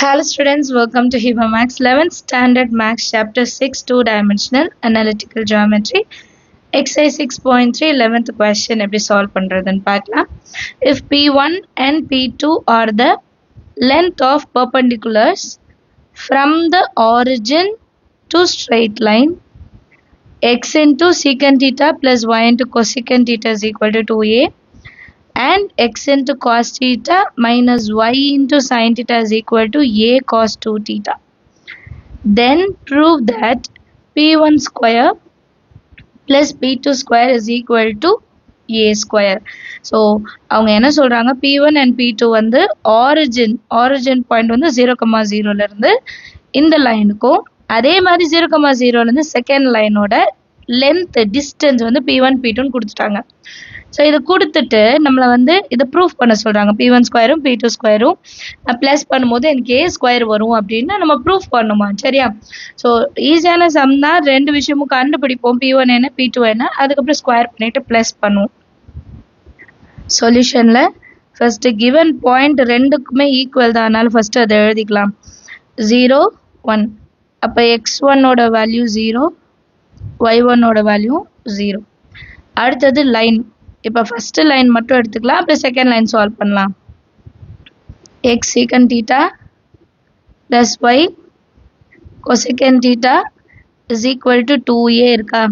Hello students, welcome to Hiba Max 11th Standard Max Chapter 6 Two-Dimensional Analytical Geometry Exercise 6.3 11th question எப்படி solve பண்றதுன்னு பார்க்கலாம். If P1 and P2 are the length of perpendiculars from the origin to straight line, x into secant theta plus y into cosecant theta is equal to 2a and x into cos theta minus y into sin theta is equal to a cos 2 theta. Then prove that P1 square plus P2 square is equal to a square. So, அவங்க என்ன சொல்றாங்க P1 and P2 வந்து origin point வந்து 0,0 ல இருந்து இந்த லைனுக்கும் அதே மாதிரி 0,0 ல இருந்து செகண்ட் லைனோட length distance வந்து P1 P2 ன்னு கொடுத்துட்டாங்க. ஸோ இது கொடுத்துட்டு நம்மளை வந்து இதை ப்ரூஃப் பண்ண சொல்கிறாங்க P1 ஸ்கொயரும் P2 ஸ்கொயரும் ப்ளஸ் பண்ணும்போது எனக்கு A ஸ்கொயர் வரும் அப்படின்னு நம்ம ப்ரூஃப் பண்ணுமா சரியா. ஸோ ஈஸியான சம் தான், ரெண்டு விஷயமும் கண்டுபிடிப்போம் P1 என்ன P2 என்ன, அதுக்கப்புறம் ஸ்கொயர் பண்ணிட்டு ப்ளஸ் பண்ணுவோம். சொல்யூஷனில் ஃபஸ்ட்டு கிவன் பாயிண்ட் ரெண்டுக்குமே ஈக்குவல் தான், அதனால ஃபஸ்ட்டு அதை எழுதிக்கலாம் 0 1. அப்போ x1ஓட வேல்யூ 0, y1ஓட வேல்யூ 0. அடுத்தது லைன், இப்போ ஃபஸ்ட்டு லைன் மட்டும் எடுத்துக்கலாம், அப்புறம் செகண்ட் லைன் சால்வ் பண்ணலாம். x secant theta plus y cosecant theta is equal to 2a இருக்கா.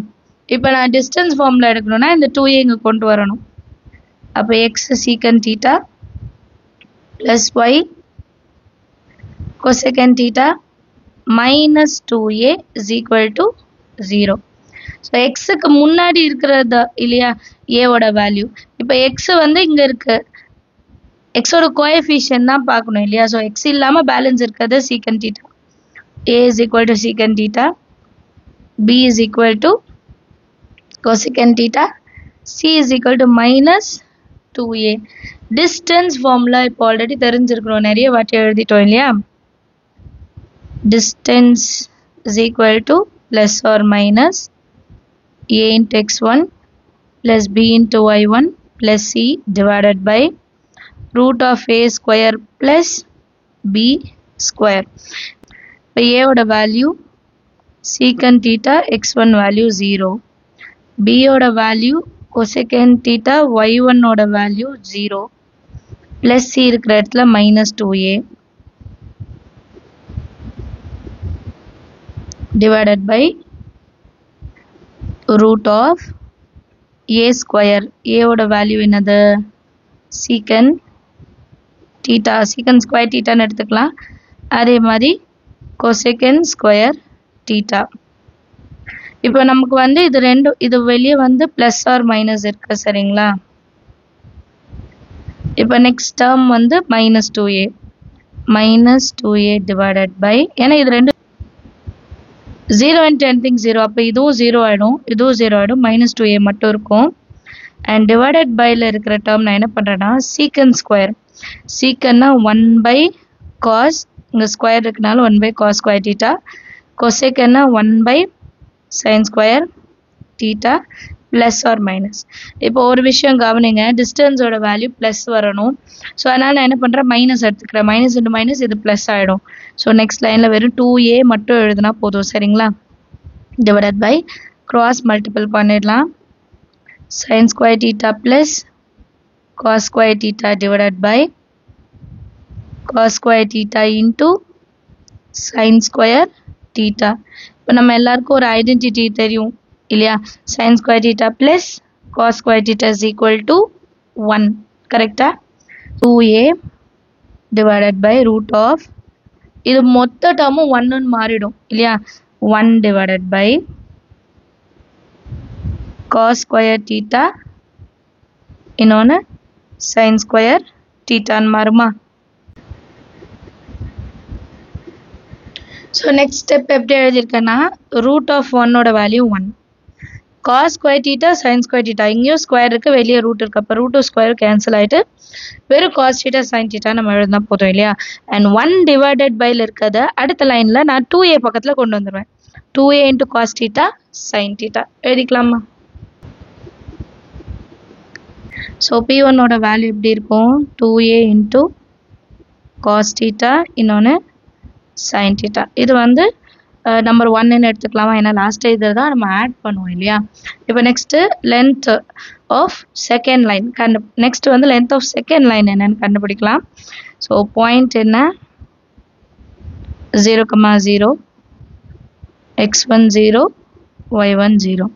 இப்போ நான் டிஸ்டன்ஸ் ஃபார்மில் எடுக்கணும்னா இந்த 2a இங்கே கொண்டு வரணும். அப்போ x secant theta plus y cosecant theta minus 2a is equal to 0. So எக்ஸுக்கு முன்னாடி இருக்கிறது இல்லையா ஏவோட வேல்யூ, இப்போ எக்ஸ் வந்து இங்கே இருக்கு, எக்ஸோட கோஎஃபிஷியன்ட் தான் பார்க்கணும் இல்லையா. ஸோ எக்ஸ் இல்லாமல் பேலன்ஸ் இருக்கிறது secant theta. A is equal to secant theta, B is equal to cosecant theta, C is equal to minus 2a. Distance formula இப்போ ஆல்ரெடி தெரிஞ்சிருக்கிறோம், நிறைய வாட்டி எழுதிட்டோம் இல்லையா. Distance is equal to plus R minus a into x1 plus b into y1 plus c divided by root of a square plus b square. இப்போ a ஓட value secant theta x1 value 0, b ஓட value cosecant theta y1 ஓட value 0 plus c இருக்கிற இடத்துல minus 2a divided by root of a square. a ஓட value என்னது secant theta, secant square theta ன்னு எடுத்துக்கலாம். அதே மாதிரி cosecant square theta. இப்போ நமக்கு வந்து இது ரெண்டு, இது வெளியே வந்து பிளஸ் ஆர் மைனஸ் இருக்கு சரிங்களா. இப்போ நெக்ஸ்ட் டேர்ம் வந்து மைனஸ் 2a டிவைடட் பை, ஏன்னா இது ரெண்டு 0 and 10 0, அப்போ இதுவும் 0 ஆகிடும், இதுவும் 0 ஆகிடும், மைனஸ் 2a மட்டும் இருக்கும். அண்ட் டிவைடட் பைல இருக்கிற டேர்ம் நான் என்ன பண்ணுறேன்னா சீக்கன் ஸ்கொயர், சீக்கன்னா 1 பை காஸ், இங்கே ஸ்கொயர் இருக்குனால 1 பை காஸ் ஸ்கொயர் தீட்டா, கொசேக்கன்னா 1 by sine square theta plus R minus. இப்போ ஒரு விஷயம் கவனிங்க, டிஸ்டன்ஸோட வேல்யூ ப்ளஸ் வரணும். ஸோ அதனால் நான் என்ன பண்ணுறேன் மைனஸ் எடுத்துக்கிறேன், மைனஸ் இன்ட்டு மைனஸ் இது ப்ளஸ் ஆகிடும். ஸோ நெக்ஸ்ட் லைனில் வெறும் 2a மட்டும் எழுதுனா போதும் சரிங்களா. டிவைடட் பை கிராஸ் மல்டிபிள் பண்ணிடலாம், sine square theta plus cos square theta divided by cos square theta into sine square theta. இப்போ நம்ம எல்லாருக்கும் ஒரு ஐடென்டிட்டி தெரியும் இல்லையா, sin square theta plus cos square theta is equal to 1, கரெக்டா. 2a divided by root of, இது மொத்த டேர்மும் 1 மாறிடும் இல்லையா, 1 divided by cos square theta இன்னொன்று sin square theta மாறுமா. ஸோ நெக்ஸ்ட் ஸ்டெப் எப்படி எழுதியிருக்கேன்னா ரூட் ஆஃப் 1ஓட value 1, cos square theta sine square theta, இங்கேயும் ஸ்கொயர் இருக்குது வெளியே ரூட் இருக்குது, அப்போ ரூட் ஸ்கொயர் கேன்சல் ஆகிட்டு வெறும் காஸ் தீட்டா சைன் தீட்டா நம்ம எழுதினா போதும் இல்லையா. அண்ட் 1 டிவைடட் பைல இருக்கிறத அடுத்த லைனில் நான் 2a பக்கத்தில் கொண்டு வந்துடுவேன், 2a into cos theta sine theta எழுதிக்கலாமா. ஸோ P1ஓட வேல்யூ எப்படி இருக்கும் 2a இன்ட்டு காஸ் தீட்டா இன்னொன்று sin theta. இது வந்து நம்பர் 1 ன்னு எடுத்துக்கலாமா? ஏன்னா லாஸ்ட் இதில் தான் நம்ம ஆட் பண்ணுவோம் இல்லையா? இப்போ next length of second line next வந்து லென்த் ஆஃப் செகண்ட் லைன் என்னன்னு கண்டுபிடிக்கலாம். ஸோ பாயிண்ட் என்ன? 0,0 x1 0 y1 0.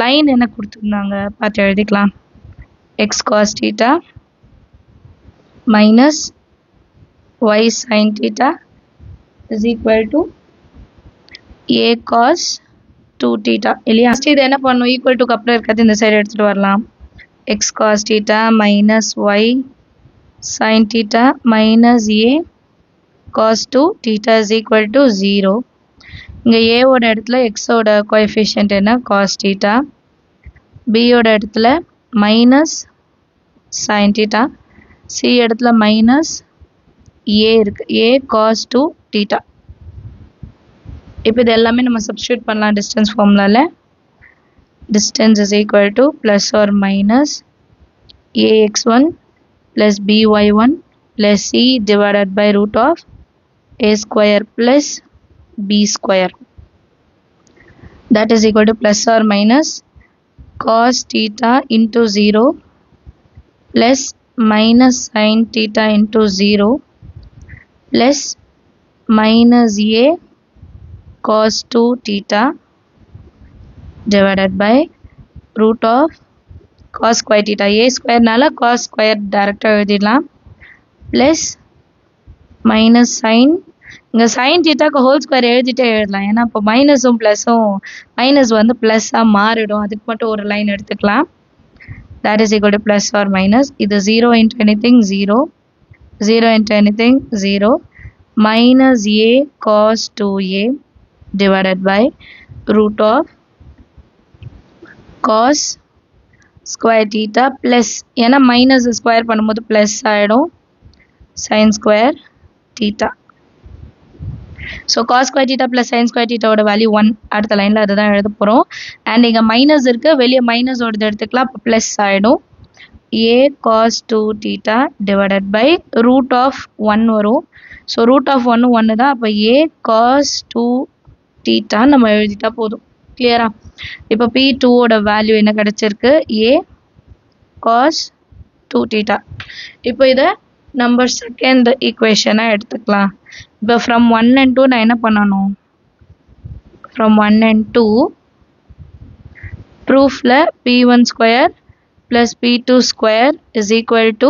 லைன் என்ன கொடுத்துருந்தாங்க பார்த்து எழுதிக்கலாம். x cos theta minus y sin theta is equal to a cos 2 theta இல்லையா? ஃபர்ஸ்ட் இது என்ன பண்ணணும்? ஈக்குவல் டுக்கு அப்புறம் இருக்கிறது இந்த சைடு எடுத்துட்டு வரலாம். x cos theta minus y sin theta minus a cos 2 theta is equal to 0. இங்கே a ஓட இடத்துல x ஓட கோஎஃபிஷியன்ட் என்ன? cos theta. b ஓட இடத்துல minus sin theta. c இடத்துல minus a இருக்கு. a cos 2 theta. இப்போ இது எல்லாமே நம்ம சப்ஸ்டிட்யூட் பண்ணலாம் distance ஃபார்முலால. distance is equal to plus or minus ax1 plus by1 plus c divided by root of a square plus b square. That is equal to plus or minus cos theta into 0 plus minus sin theta into 0 plus minus a cos 2 theta divided by root of cos square theta. a square நால cos square டைரக்டா எழுதிடலாம். plus minus sin இங்க sin theta க்கு whole square எழுதிட்டே எழுதலாம். ஏன்னா இப்போ மைனஸும் ப்ளஸும் மைனஸ் வந்து ப்ளஸ்ஸாக மாறிடும். அதுக்கு மட்டும் ஒரு லைன் எடுத்துக்கலாம். that is equal to plus or minus. இது 0 into anything 0 0 into anything 0 minus a cos 2a divided by root of cos square theta plus ஏன்னா மைனஸ் ஸ்கொயர் பண்ணும்போது ப்ளஸ் ஆகிடும் sin square theta. So cos square theta plus sin square theta ஓட value 1. அடுத்த லைனில் அதுதான் எழுத போகிறோம். And இங்கே மைனஸ் இருக்குது, வெளியே மைனஸ் ஓடுது எடுத்துக்கலாம். இப்போ ப்ளஸ் ஆகிடும். a cos 2 theta divided by root of 1 வரும். ஸோ root of 1 தான். அப்போ a cos 2 theta நம்ம எழுதிட்டா போதும். கிளியரா? இப்போ P2 ஓட வேல்யூ என்ன கிடைச்சிருக்கு? a cos 2 theta. இப்போ இதை நம்பர் செகண்ட் ஈக்குவேஷனாக எடுத்துக்கலாம். இப்போ ஃப்ரம் 1 and 2 நான் என்ன பண்ணணும்? From 1 and 2 ப்ரூஃபில் P1 square plus P2 square is equal to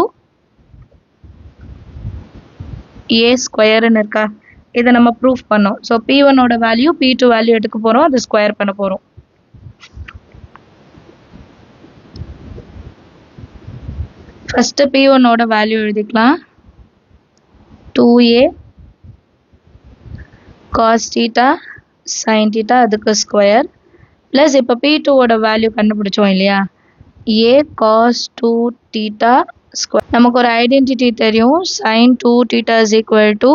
a ஸ்கொயர்னு இருக்கா? இதை நம்ம ப்ரூஃப் பண்ணோம். ஸோ P1 ஓட வேல்யூ P2 வேல்யூ எடுக்க போகிறோம், அது ஸ்கொயர் பண்ண போகிறோம். ஃபஸ்ட்டு P1 ஓட வேல்யூ எழுதிக்கலாம். 2a cos theta sin theta அதுக்கு ஸ்கொயர் ப்ளஸ் இப்போ P2 ஓட வேல்யூ கண்டுபிடிச்சோம் இல்லையா? a cos 2 theta square. நமக்கு ஒரு ஐடென்டிட்டி தெரியும். sin 2 theta is equal to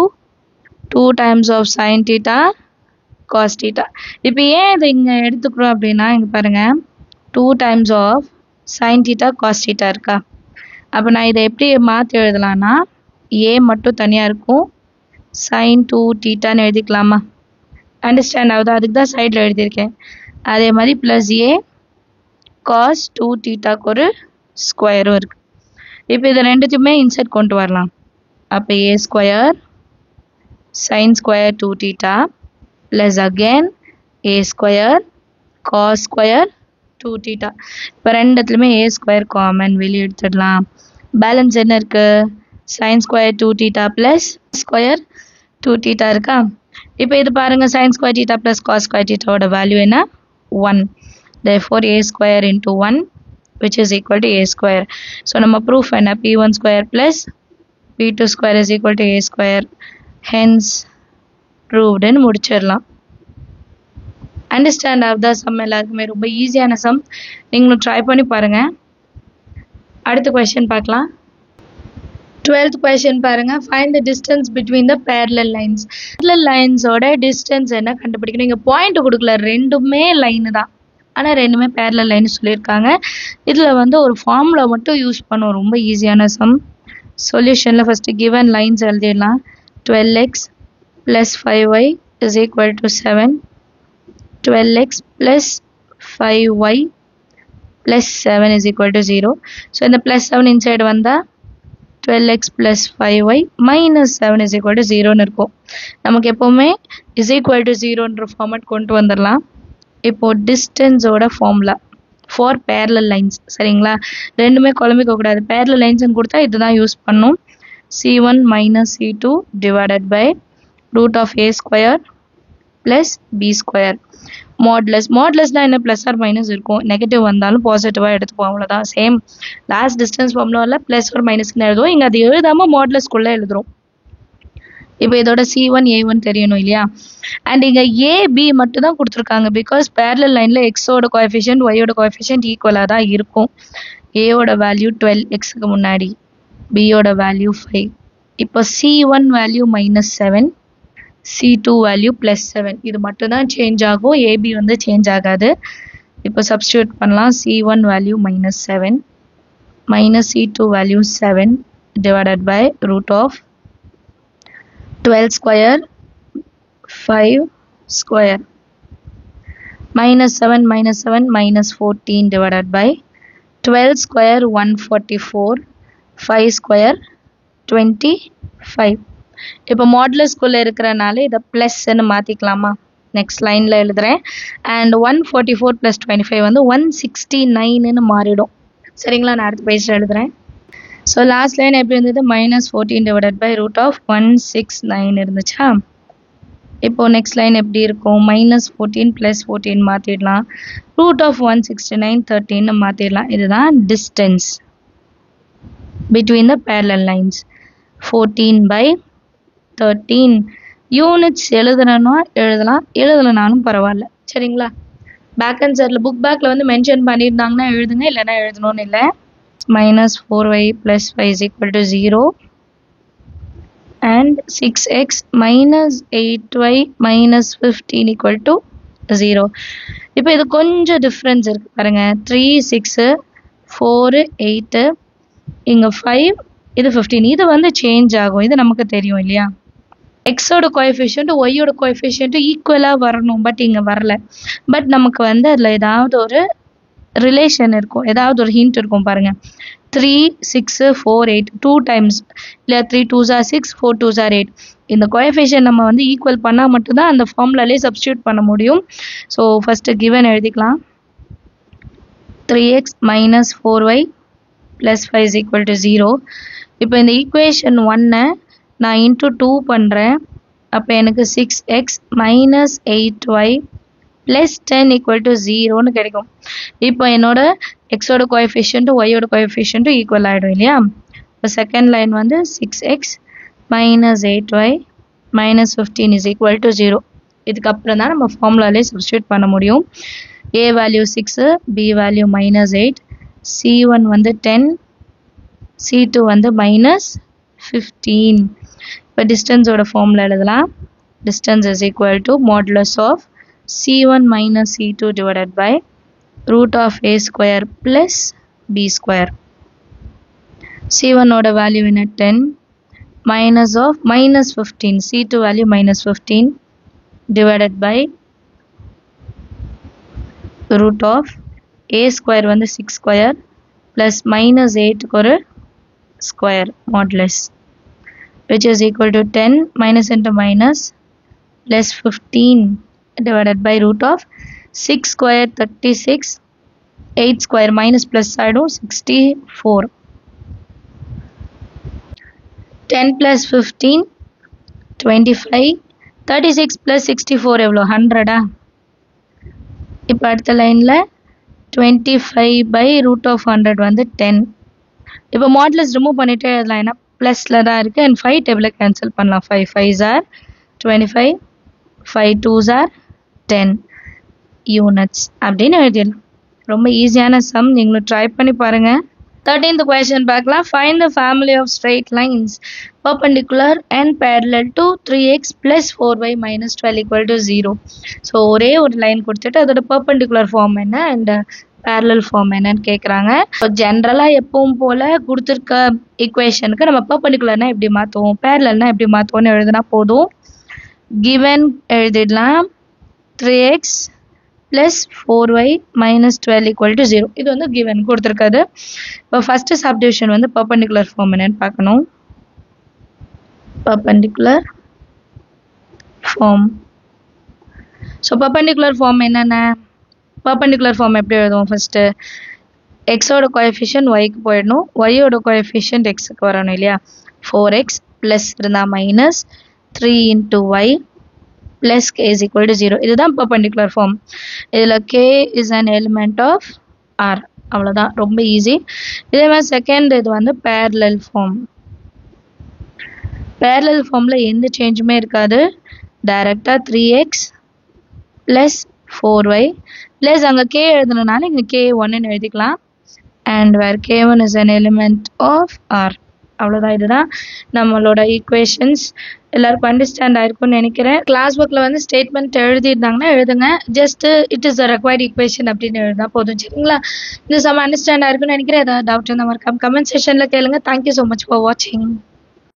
2 times of sin theta cos theta. இப்போ ஏன் இதை இங்கே எடுத்துக்கிறோம் அப்படின்னா இங்கே பாருங்கள் 2 times of sin theta cos theta இருக்கா? அப்போ நான் இதை எப்படி மாற்றி எழுதலான்னா a மட்டும் தனியாக இருக்கும், sin 2 thetaன்னு எழுதிக்கலாமா? அண்டர்ஸ்டாண்ட் ஆகுது? அதுக்கு தான் சைடில் எழுதியிருக்கேன். அதே மாதிரி ப்ளஸ் a cos 2 thetaக்கு ஒரு ஸ்கொயரும் இருக்குது. இப்போ இதை ரெண்டுத்தையுமே இன்சர்ட் கொண்டு வரலாம். அப்போ a square sin square 2 theta plus again a square cos square 2 theta. இப்போ ரெண்டுத்துலையுமே a square காமன் வெளியே எடுத்துடலாம். பேலன்ஸ் என்ன இருக்கு? sin square 2 theta plus square 2 theta இருக்கா? இப்போ இது பாருங்க, sin square theta plus cos square theta ஓட வேல்யூ என்ன? 1. therefore a square into 1 which is equal to a square. So நம்ம ப்ரூஃப் என்ன? P1 square plus P2 square is equal to a square. hence proved ன்னு முடிச்சிடலாம். Understand of the some எல்லாருக்குமே ரொம்ப ஈஸியான some. நீங்களும் ட்ரை பண்ணி பாருங்க. அடுத்த கொஸ்டின் பார்க்கலாம். 12th question பாருங்க. find the distance between the parallel lines. parallel lines ஓட distance என்ன கண்டுபிடிக்கணும். இங்க பாயிண்ட் கொடுக்கல, ரெண்டுமே லைன் தான், ஆனால் ரெண்டுமே parallel லைன் சொல்லியிருக்காங்க. இதில் வந்து ஒரு ஃபார்முலா மட்டும் யூஸ் பண்ணுவோம். ரொம்ப ஈஸியான சம். சொல்யூஷனில் ஃபஸ்ட்டு கிவன் லைன்ஸ் எழுதிடலாம். 12x plus 5y is equal to 7. 12x plus 5y plus 7 is equal to 0. So in the plus 7 inside vanda 12x plus 5y minus 7 is equal to 0 னு இருக்கும். நமக்கு எப்பவுமே is equal to 0 ன்ற format கொண்டு வந்துடலாம். இப்போ distance ஓட formula for parallel lines சரிங்களா, ரெண்டுமே குழம்பிக்க கூடாது. parallel lines கொடுத்தா இதுதான் யூஸ் பண்ணும். c1 minus c2 divided by root of a square plus b square. மாடுலஸ்னா என்ன, பிளஸ் ஆர் மைனஸ் இருக்கும். நெகட்டிவ் வந்தாலும் பாசிட்டிவாக எடுத்துப்போம், அவ்வளோதான். சேம் லாஸ்ட் டிஸ்டன்ஸ் ஃபார்முலாவில் ப்ளஸ் ஆர் மைனஸ்னு எழுதுவோம். இங்கே அது எழுதாமல் மாடுலஸ்குள்ளே எழுதுறோம். இப்போ இதோட C1 A1 தெரியணும் இல்லையா. அண்ட் இங்கே ஏபி மட்டும் தான் கொடுத்துருக்காங்க. பிகாஸ் பேரலல் லைனில் எக்ஸோட கோஎஃபிஷியன்ட் ஒய்யோட கோஎஃபிஷியன்ட் ஈக்குவலாக தான் இருக்கும். ஏயோட வேல்யூ 12 எக்ஸுக்கு முன்னாடி, பியோட வேல்யூ 5. இப்போ C1 வேல்யூ -7, C2 வேல்யூ +7. இது மட்டும் தான் சேஞ்ச் ஆகும், ஏபி வந்து சேஞ்ச் ஆகாது. இப்போ சப்ஸ்டியூட் பண்ணலாம். C1 value -7 minus C2 value 7 divided by root of 12 square 5 square -7 minus 14 divided by 12 square 144 5 square 25. இப்போ மாடுலஸ்குள்ளே இருக்கிறனால இதை ப்ளஸ்ன்னு மாற்றிக்கலாமா. நெக்ஸ்ட் லைனில் எழுதுகிறேன். அண்ட் 144 + 25 வந்து 169ன்னு மாறிடும். சரிங்களா, நான் அடுத்த பேஜில் எழுதுகிறேன். ஸோ லாஸ்ட் லைன் எப்படி இருந்தது, -14 divided by root of 169 இருந்துச்சா. இப்போ நெக்ஸ்ட் லைன் எப்படி இருக்கும், -14 + 14 மாற்றிடலாம். root of 169 13ன்னு மாற்றிடலாம். இதுதான் distance between the parallel lines. 14/13 units எழுதுனா எழுதலாம், எழுதலைனாலும் பரவாயில்ல. சரிங்களா, பேக் அண்ட் சைடில் புக் பேக்கில் வந்து மென்ஷன் பண்ணியிருந்தாங்கன்னா எழுதுங்க, இல்லைன்னா எழுதணும்னு இல்லை. -4y + 5 is equal to 0 and 6x minus 8y minus 15 equal to 0. இப்போ இது கொஞ்சம் டிஃப்ரென்ஸ் இருக்கு பாருங்க. 3 6 4 8 இங்கே 5 இது 15. இது வந்து சேஞ்ச் ஆகும், இது நமக்கு தெரியும் இல்லையா. எக்ஸோட கோஎஃபிஷியன்ட் ஒய்யோட கோஎஃபிஷியன்ட் ஈக்குவலாக வரணும், பட் இங்கே வரல. பட் நமக்கு வந்து அதில் ஏதாவது ஒரு ரிலேஷன் இருக்கும், ஏதாவது ஒரு ஹிண்ட் இருக்கும் பாருங்க. 3 6 4 8 2 டைம்ஸ் இல்லை 3 2s are 6 4 2s are 8. இந்த கோஎஃபிஷியன்ட் நம்ம வந்து ஈக்குவல் பண்ணால் மட்டும்தான் அந்த ஃபார்முலாலே சப்ஸ்டியூட் பண்ண முடியும். ஸோ ஃபஸ்ட்டு கிவன் எழுதிக்கலாம். 3x minus 4y plus 5 is equal to 0. இப்போ இந்த ஈக்குவேஷன் 1 நான் இன்ட்டு 2 பண்ணுறேன். அப்போ எனக்கு 6x minus 8y plus 10 equal to 0ன்னு கிடைக்கும். இப்போ என்னோட எக்ஸோட கோஎஃபிஷியன்ட் ஒய்யோட கோஎஃபிஷியன்ட் ஈக்குவல் ஆகிடும் இல்லையா. இப்போ செகண்ட் லைன் வந்து 6x minus 8y minus 15 is equal to 0. இதுக்கப்புறம் தான் நம்ம ஃபார்முலாலே சப்ஸ்டியூட் பண்ண முடியும். A value 6, B value -8, C1 வந்து 10, C2 வந்து -15. இப்போ டிஸ்டன்ஸோட ஃபார்முலா எழுதலாம். Distance is equal to modulus of C1 minus C2 divided by root of a square plus b square. C1 ஓட வேல்யூ என்ன 10 minus of -15, C2 value -15 divided by root of a square வந்து 6 square plus -8 ஒரு square modulus, which is equal to 10 minus into minus plus 15 divided by root of 6 square 36, 8 square minus plus side 64. 10 plus 15 25, 36 plus 64 எவ்வளோ 100. இப்போ அடுத்த லைனில் 25 by root of 100 வந்து 10. இப்போ modulus remove பண்ணிட்டே எழுதலாம், ஏன்னா ப்ளஸில் தான் இருக்குது. அண்ட் 5 டேபிளில் கேன்சல் பண்ணலாம். 5 5s are 25, 5 2s are 10 units அப்படின்னு எழுதிடலாம். ரொம்ப ஈஸியான சம், நீங்களும் ட்ரை பண்ணி பாருங்கள். 13th question பார்க்கலாம். Find the family of straight lines perpendicular and parallel to 3x plus 4y minus 12 equal to 0. So ஒரே ஒரு லைன் கொடுத்துட்டு அதோட perpendicular ஃபார்ம் என்ன அண்ட் parallel ஃபார்ம் என்னன்னு கேட்குறாங்க. ஸோ ஜென்ரலாக எப்பவும் போல் கொடுத்துருக்க ஈக்குவேஷனுக்கு நம்ம perpendicularனா எப்படி மாற்றுவோம், parallelனா எப்படி மாற்றுவோம்னு எழுதுனா போதும். given எழுதிடலாம் 3x plus 4y minus 12 equal to 0. இது வந்து given கொடுத்திருக்காது. இப்போ first subdivision வந்து perpendicular form என்னன்னு பார்க்கணும். perpendicular form. So perpendicular form என்னென்ன? perpendicular form எப்படி எழுதுவோம் first? x ஓட coefficient y க்கு போயிடணும், y ஓட coefficient x க்கு வரணும் இல்லையா? 4x plus இருந்தா minus 3 into y plus k is equal to 0. இதுதான் perpendicular form. இதில் k is an element of R. அவ்வளோதான், ரொம்ப ஈஸி. இதே மாதிரி செகண்ட் இது வந்து parallel form. parallel formல எந்த சேஞ்சுமே இருக்காது. டைரக்டா 3x plus 4y plus அங்கே k எழுதணும்னால இங்கே k1 எழுதிக்கலாம். and where k1 is an element of R. அவ்வளோதான், இதுதான் நம்மளோட ஈக்குவேஷன்ஸ். எல்லாருக்கும் அண்டர்ஸ்டாண்ட் ஆயிருக்கும்னு நினைக்கிறேன். கிளாஸ் ஒர்க்கில் வந்து ஸ்டேட்மெண்ட் எழுதியிருந்தாங்கன்னா எழுதுங்க. Just it is a required equation அப்படின்னு எழுதினா போதும், சரிங்களா? இந்த சம் அண்டர்ஸ்டாண்ட் ஆயிருக்கும்னு நினைக்கிறேன். ஏதாவது டவுட் இருந்தால் மறக்காம கமெண்ட் செக்ஷனில் கேளுங்க. தேங்க்யூ ஸோ மச் ஃபார் வாட்சிங்.